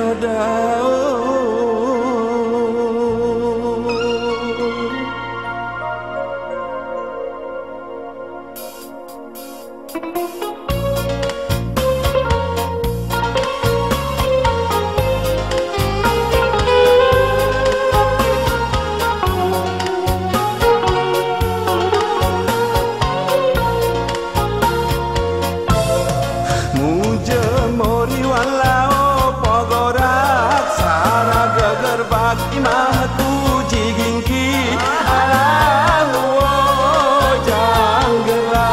roda imah tu jigingki alahu janggelan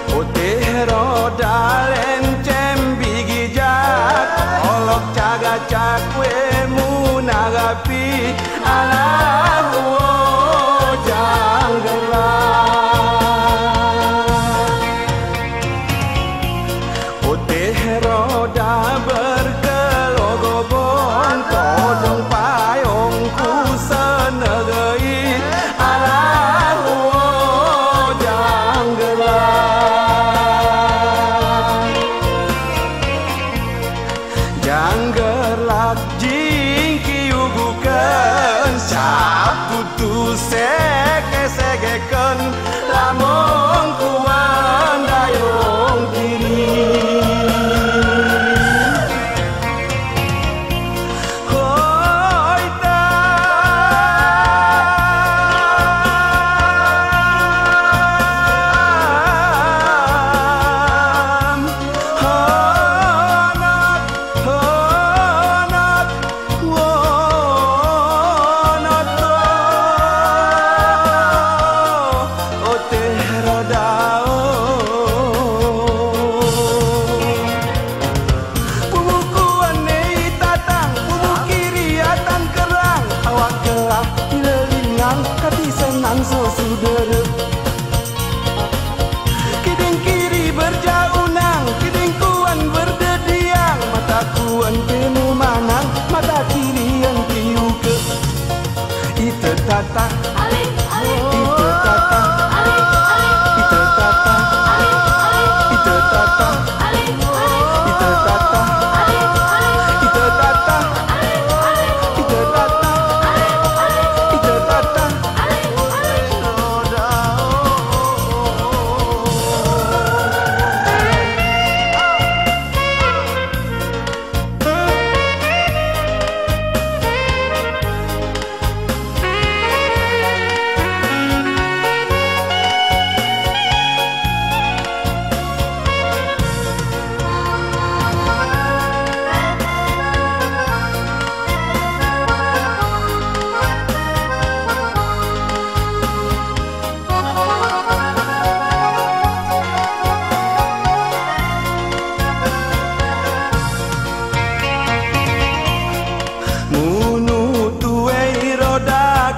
putih roda lencem bigijak olok caga cakwe munagapi alahu janggelan putih roda bergelogobon todong payungku senegai alahu janggelan janggelak jingki ugukan saputu seke-sekekan lamong kuan dayung kiri kati senang so saudara kiding kiri berjaunang kiding kuan berdediang mata kuan temu manang mata kiri yang tiuke ite tata ite tata ite tata ite tata ite tata ite tata ite tata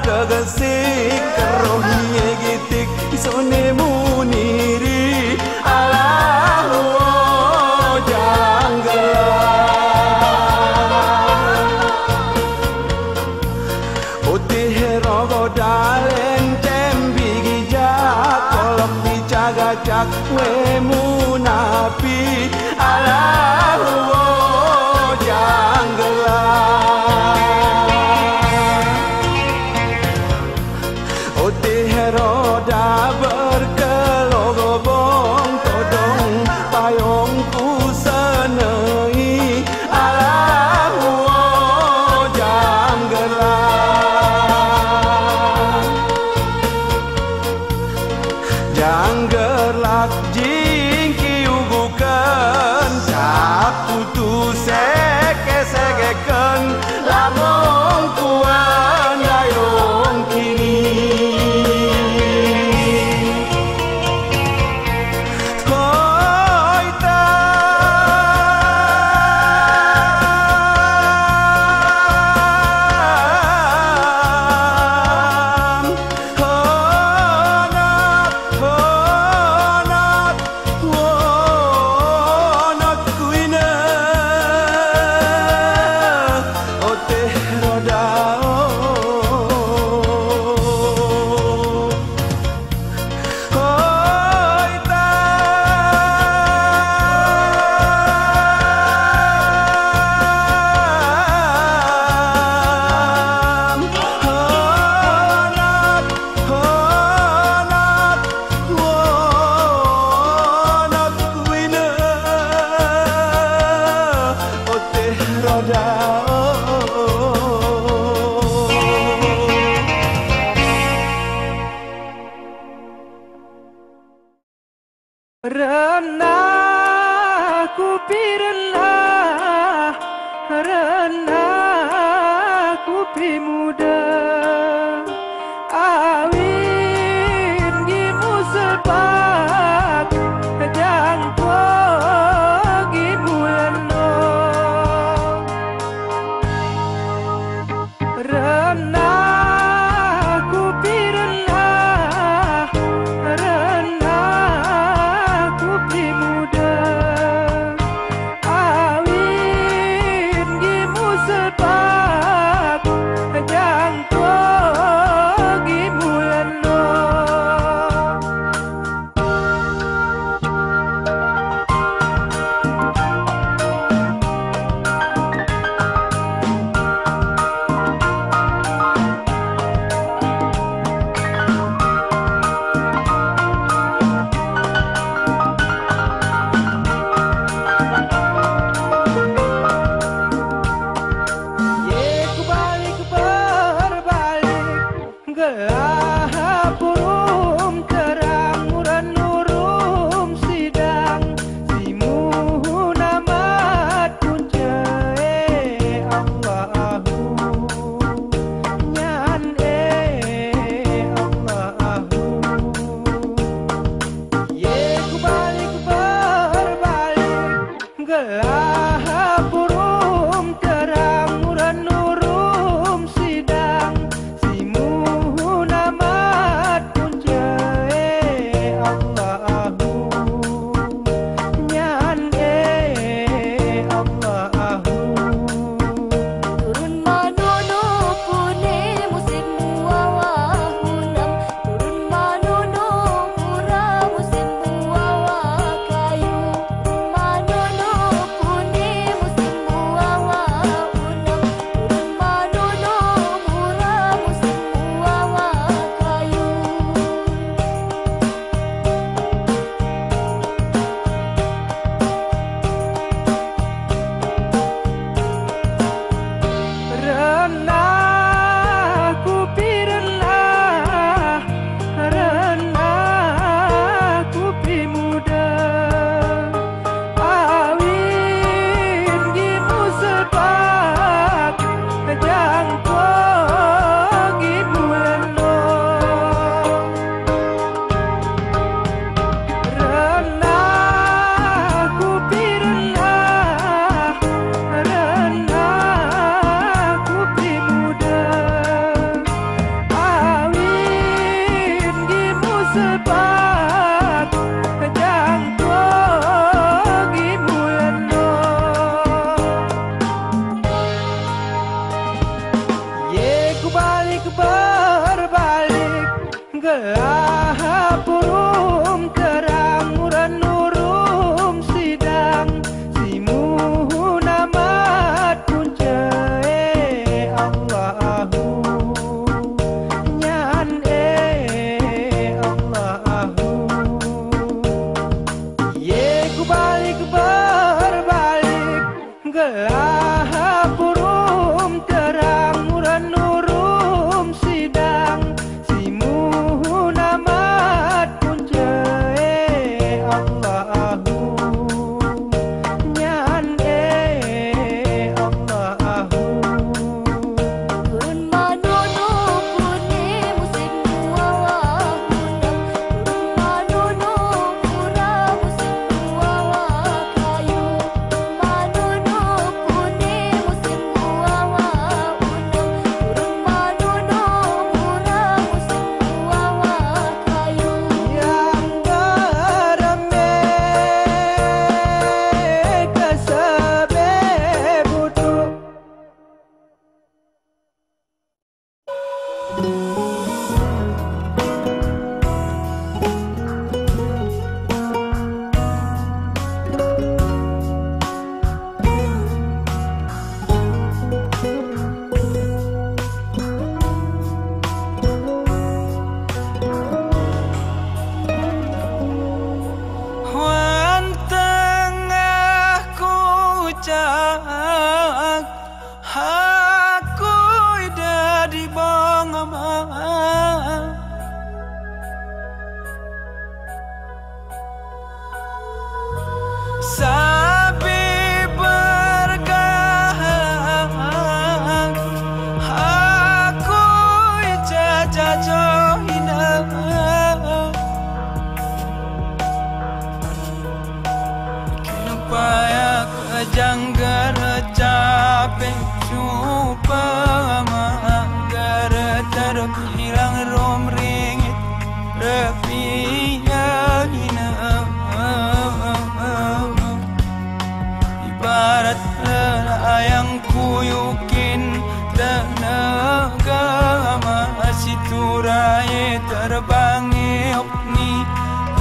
kegesik kerohiye gitik isone muniri alahu janggelan putih roda lencem bigijak kolok dicagacak we munapi alahu janggelan putih roda berkelogobong todong payungku senei alahu janggelan janggelak kupi muda awin gimu sepak jang tua gimu leno renah kupi renah kupi muda awin gimu sepak jang tua gimu leno gelap purum terang muran nurum sidang simu namat punca Allahu nyan Allahu ye kubalik berbalik gelap purum terang muran nurum sidang namat punca Allahu nyan Allahu turun manono pune musim muawah hunam turun manono pura musim muawah kayu manono pune musim muawah hunam turun manono pura musim muawah kayu renah kupi renah kupi muda awin gimu sepak jang tua gimu leno renah kupi renah kupi muda awin gimu sepak jang tua gimu leno ye kubalik berbalik gelap purum terang muran nurum sidang simu namat punca Allahu nyan Allahu ye kubalik berbalik gelap purum terang muran nurum sidang simu namat punca Allahu nyan Allahu turun manono pune musim muawah hunam turun manono pura musim muawah kayu manono pune Janggar capek coba magar terhilang rom ringit repiah ibarat layang kuyukin tenaga masih turai terbangi opni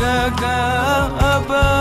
gegabah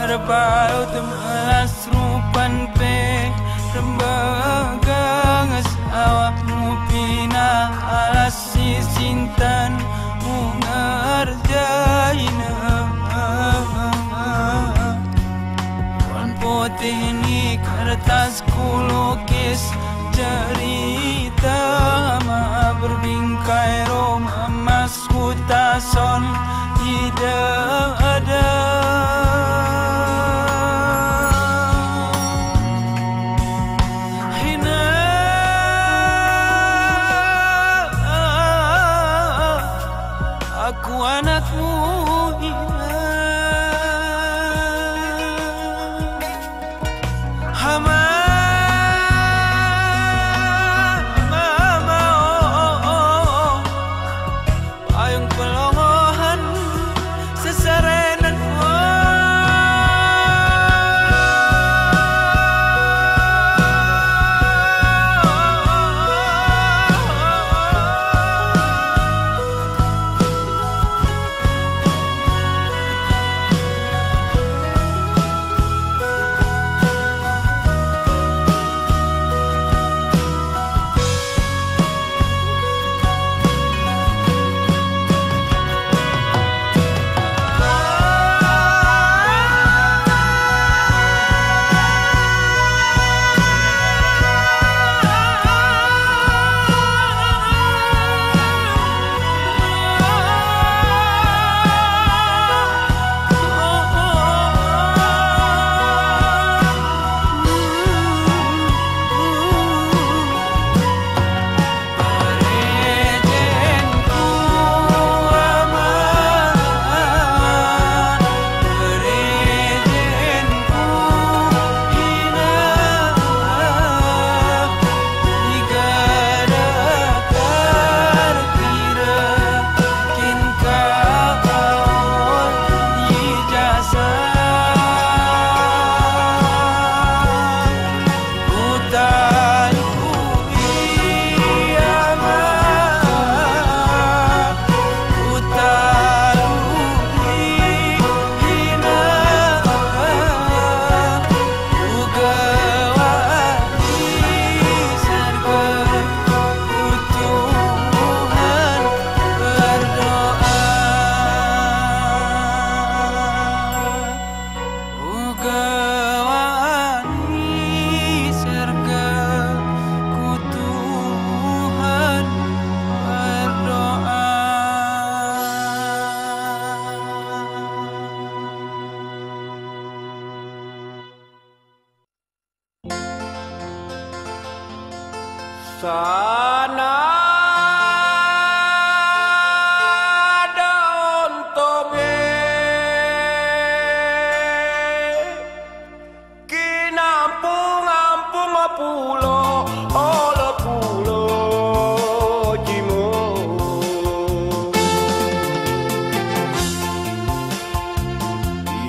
berbaut melas rupan pe rembaga ngas awakmu pina alas si sintan mu ngerjain wan putih ini kertas kulukis cerita ma berbingkai rom emas kutason tidak ada aku anakmu hama mama payung pelongohan seserenan Sana daun toge kinampung-ampung pulo ole pulo Cimo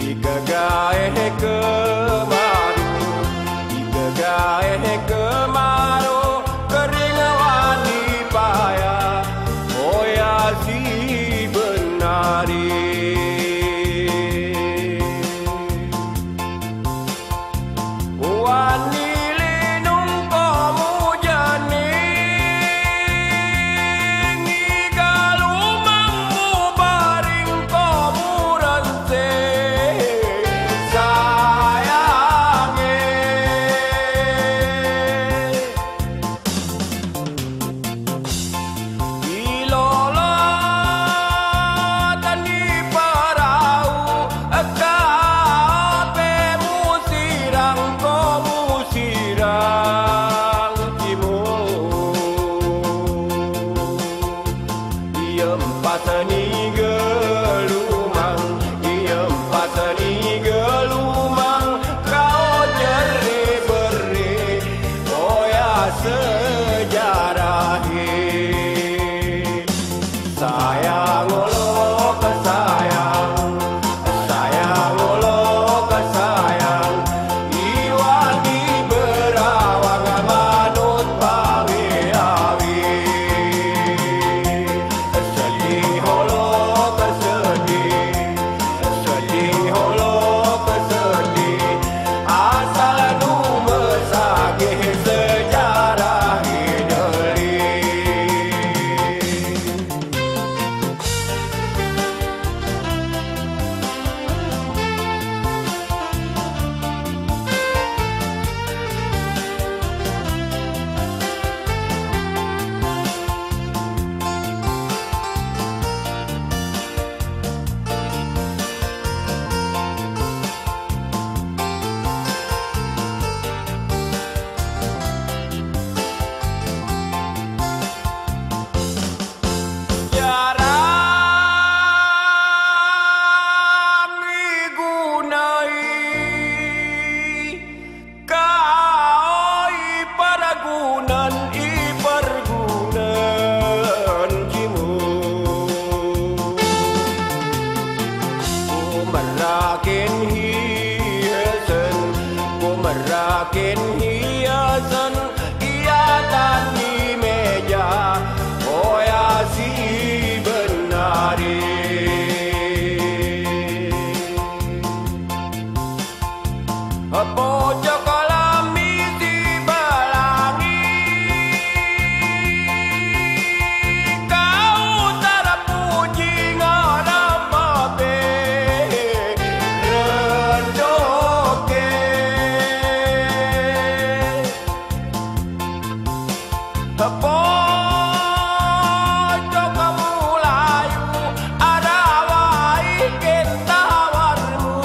igagae kemaru igagae kemaru Merakin hiasan hiasan di meja oasi benari pojok alami di belangi kau tak puji ngarapa be rendoke pojok mulayu ada wai kentawarmu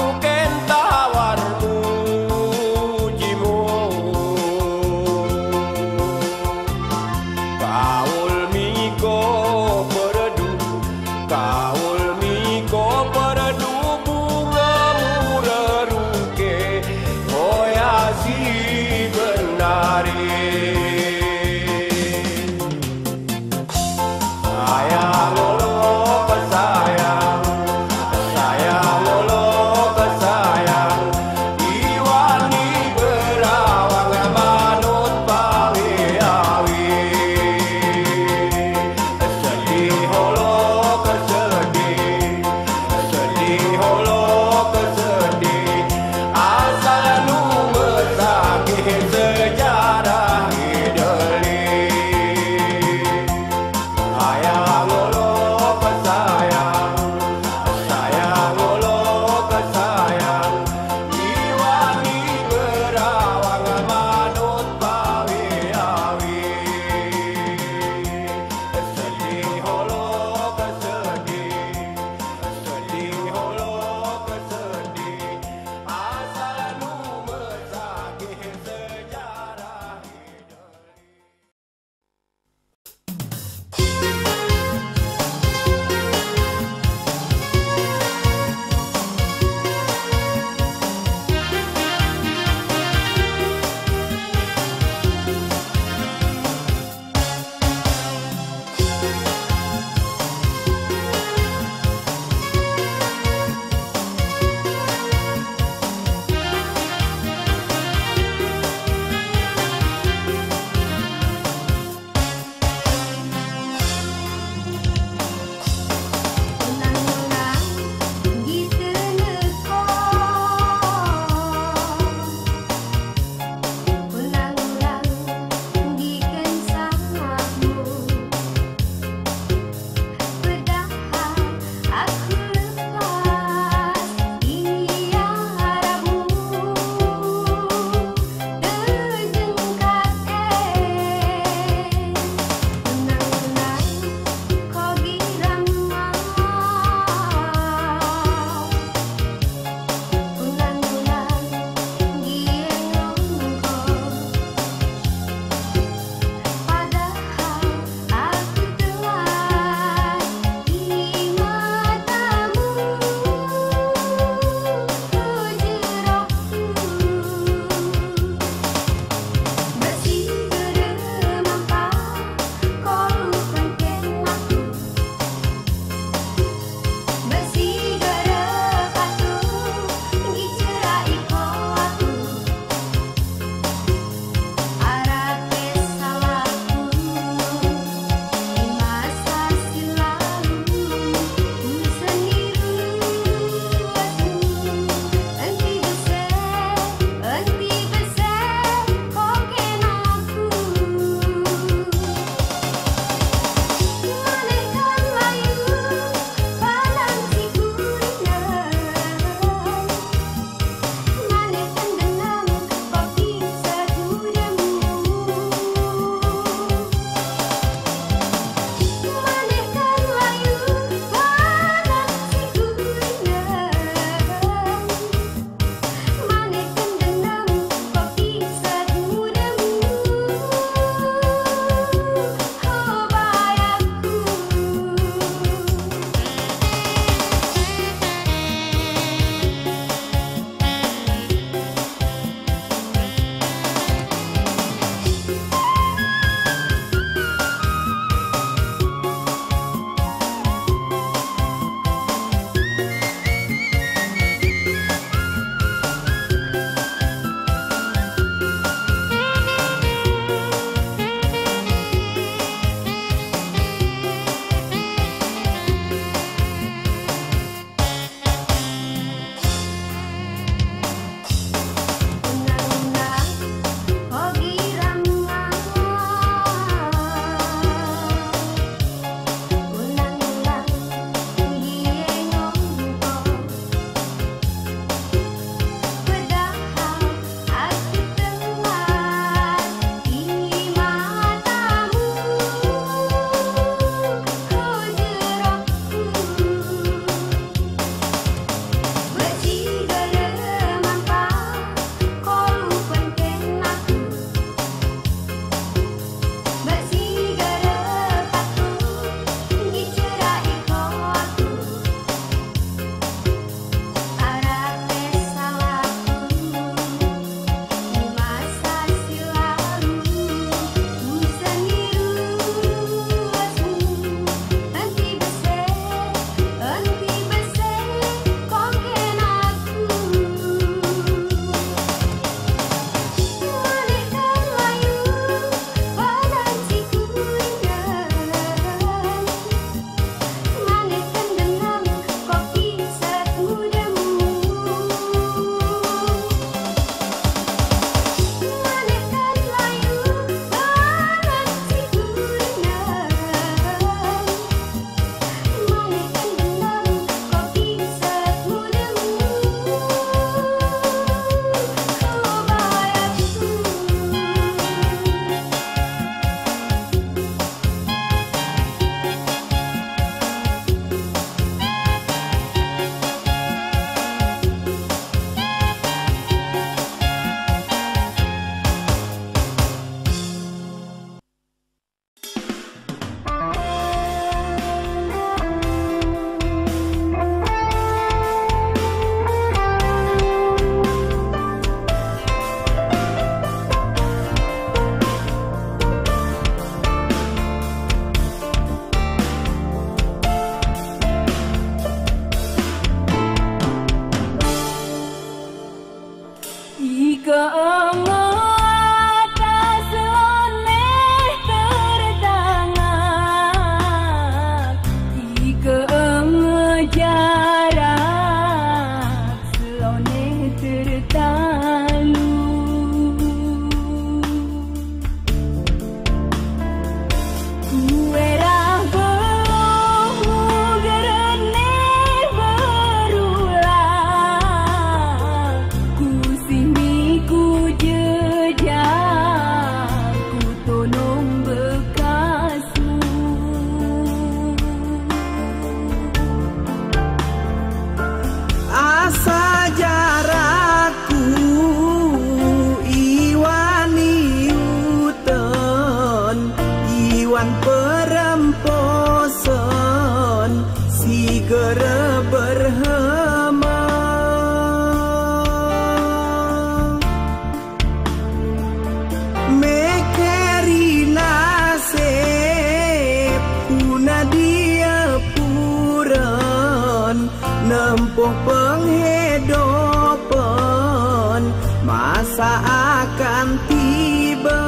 Nempuh penghidupan, masa akan tiba.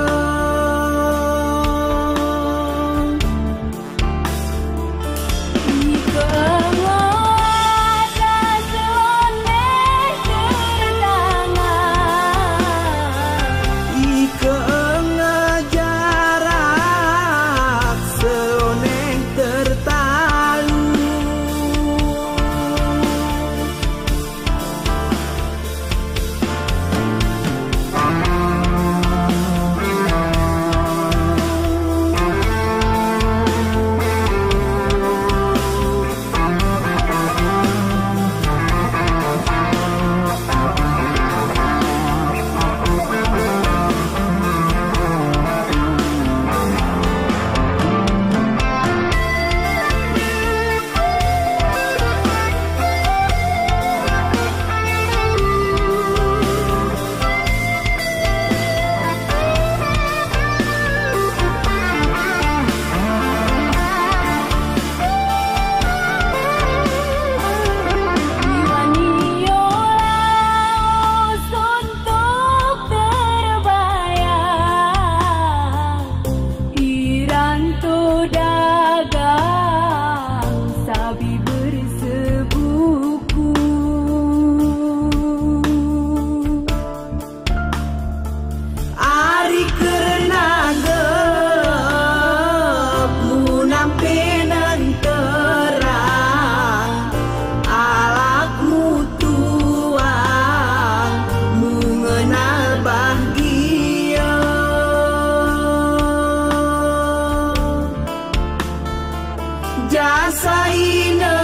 Jasa ina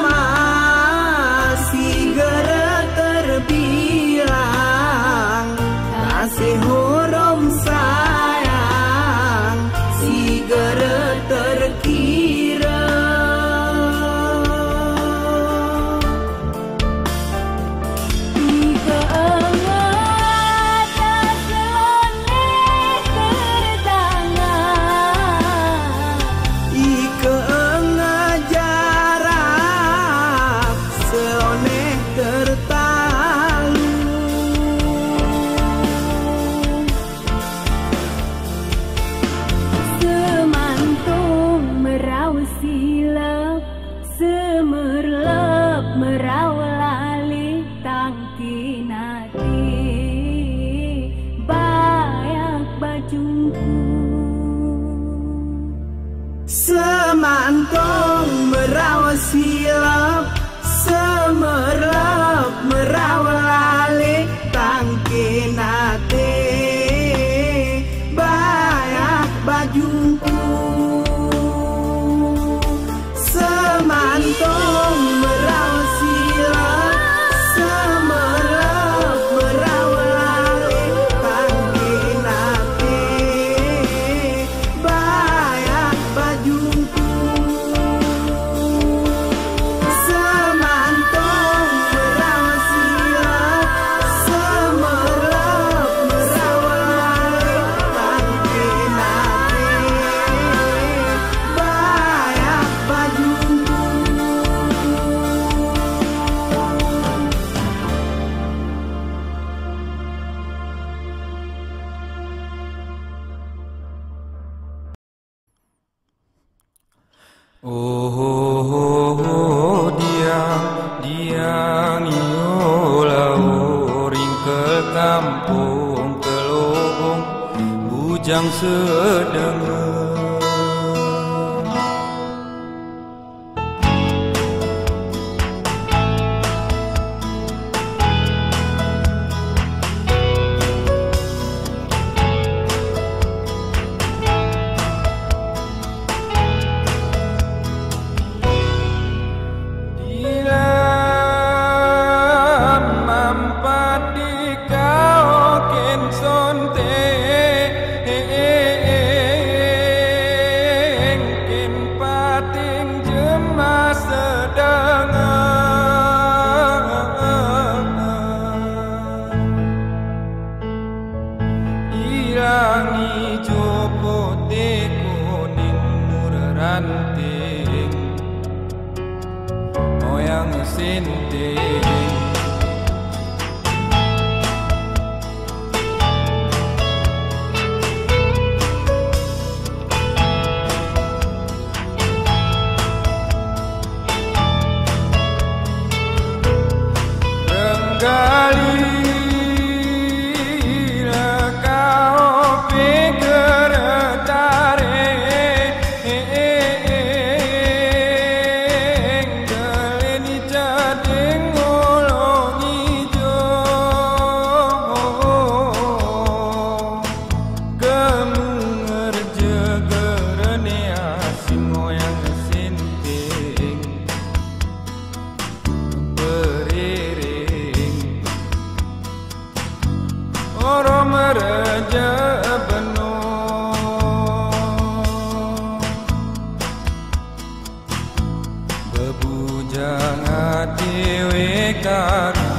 masih segera terbilang, kasih horom sayang segera terkira. Semantong merawat silap, semerlap merawat lalik tangki nate banyak bajungku. Semantong merawat silap, semerlap merawat lalik tangki nate banyak bajungku. Semantong merawat silap, Oh, diang iola ring ke kampung ke lobong bujang sedengar. Irangi jopo teko ning muraranting moyang sinting renggali Raja Beno bebujang adewe karu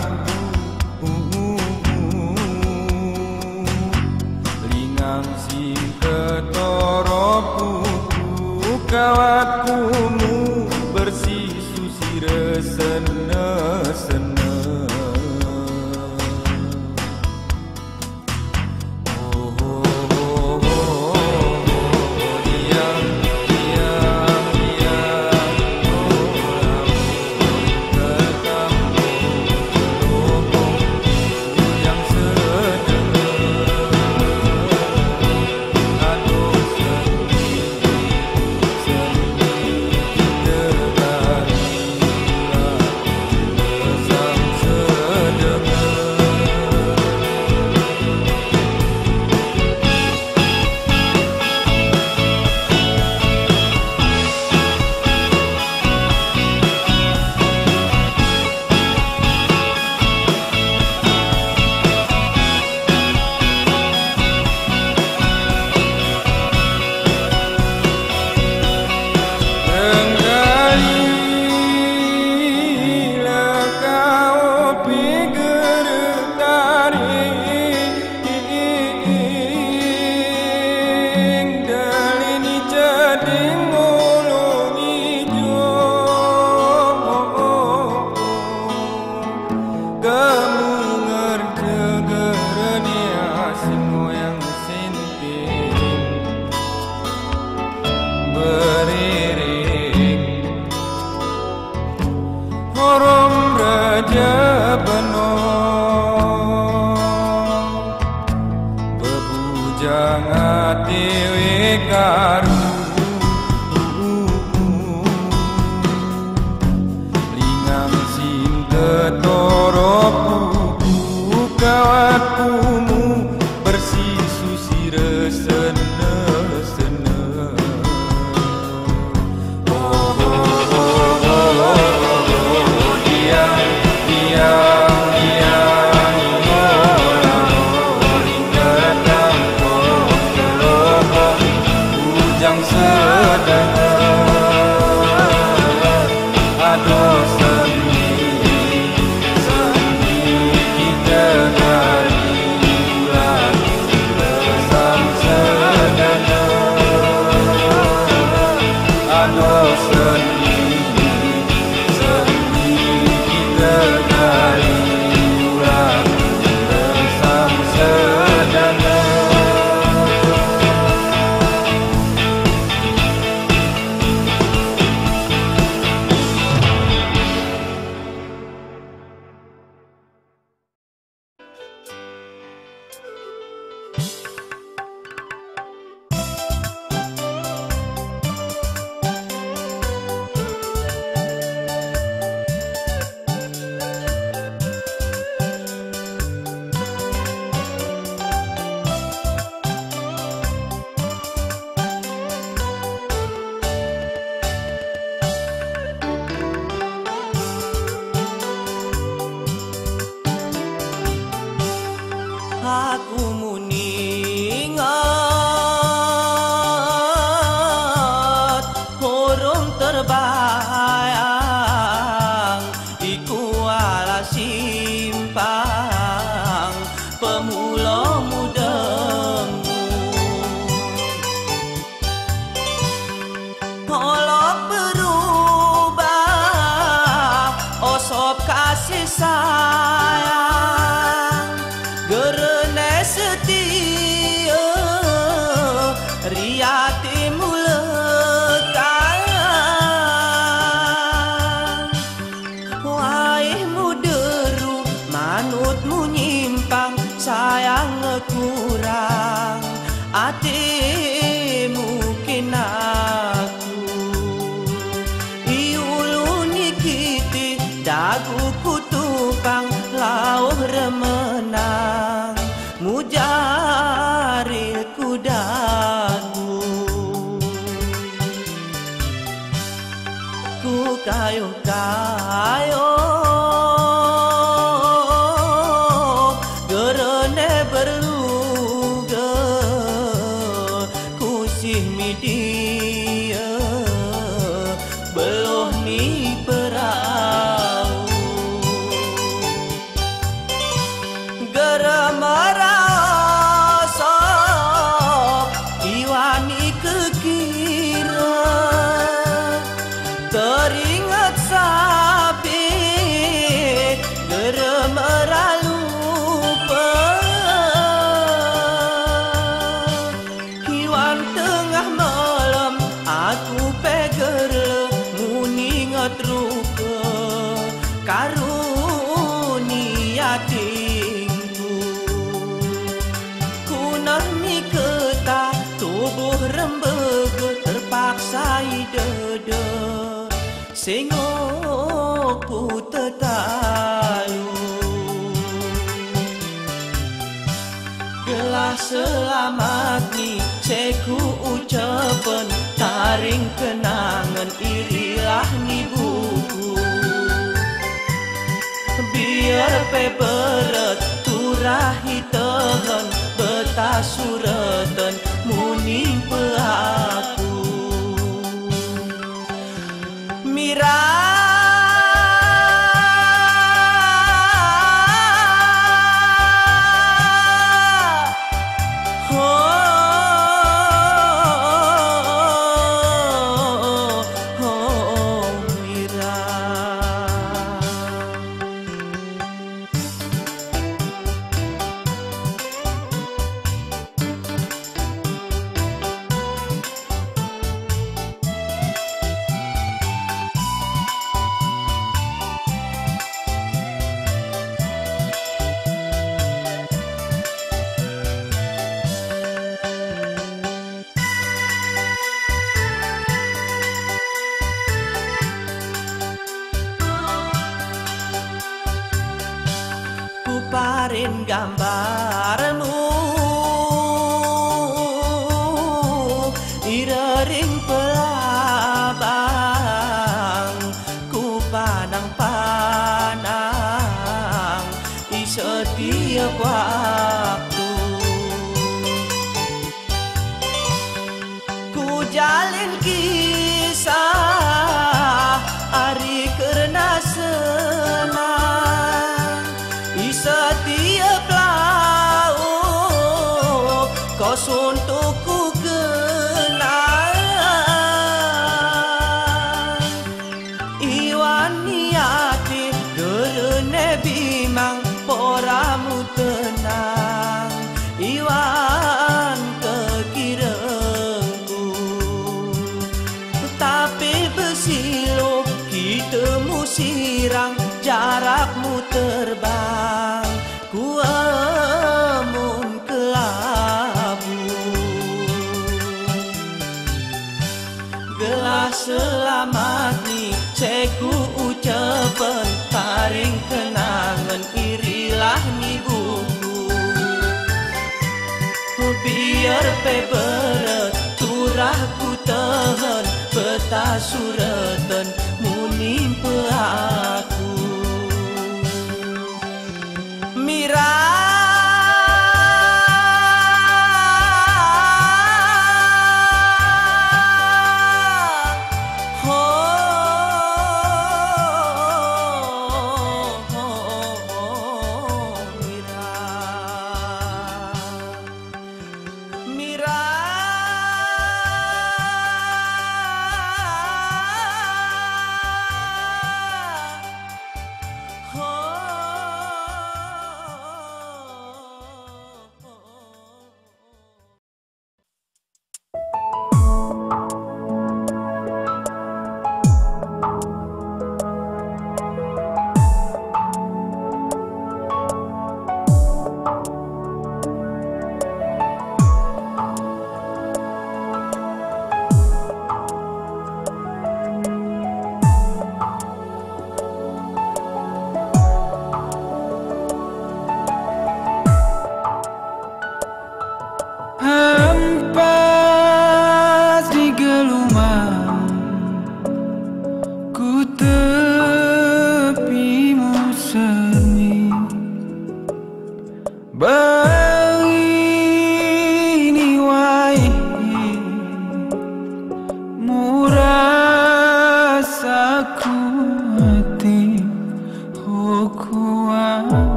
lingang sing ketoro puku kawatkumu bersih susi resene-sene. Raja Beno bebujang adewe karu lingang sing ketoro puku kawatkumu bersih susi resene-sene. Aduh sendi kita kali aku muningat horong terbayang iku ala simpang pemula mudemu polok berubah osop kasih sayang gerene setia riati mulekan waihmu deru manutmu nyimpang sayang kurang atimu kinaku iuluni kiti daguku tupang lauh remenang mujaril kudaku ku kayo-kayo gerene berluga kusih media beloh ni perahu merasap iwani kekira teringat sapi geremera lupa iwan tengah malam aku peger muningat ruka karunia keta tubuh rembege terpaksa dada sengokku tetayu gelas selamat ni ceku ucapan taring kenangan irilah ni buku biar peberet turahi tahan betah suratan munimpe aku Mira parin gambarmu iraring pelabang ku pandang-pandang di setiap waktu ku jalin kisah hari kerana senang setiap lauk kos untukku kenang iwan niati gerene bimang poramu tenang iwan kekirengku tapi besilo kita musirang jarakmu terbang ku amun kelabu gelas selamat ni ceku ucapan taring kenangan irilah ni buku biar peberet turahku tahan betah suratan munimpe aku Mira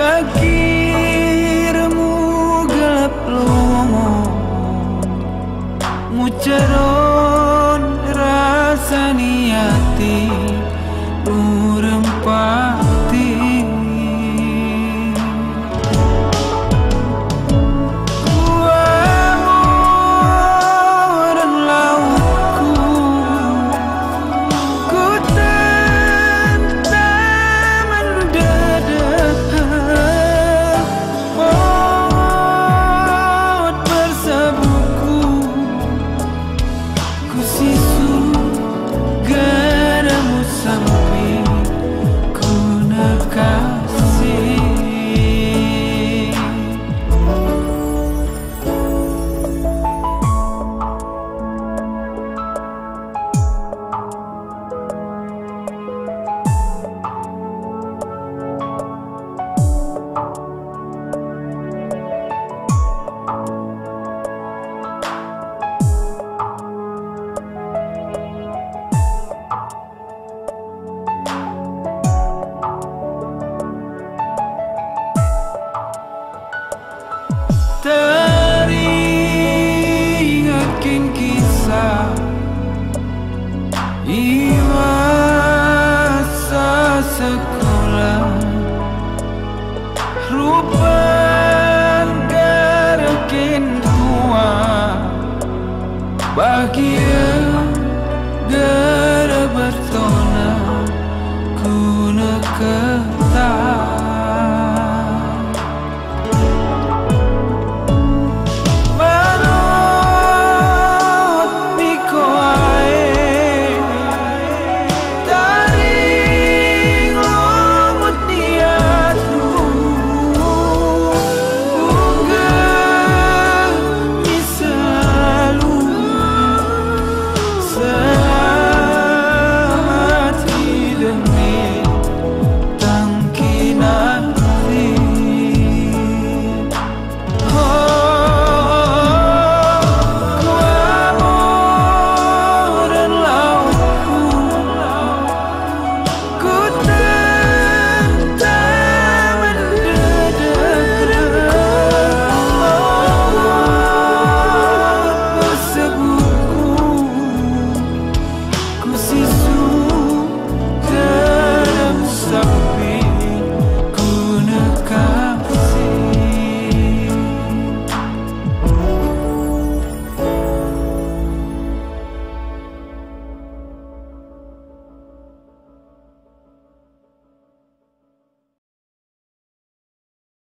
kakirmu gelap lomo mucaron rasani hati urang pati teringatkan kisah masa sekolah rupan gerakin tua bagi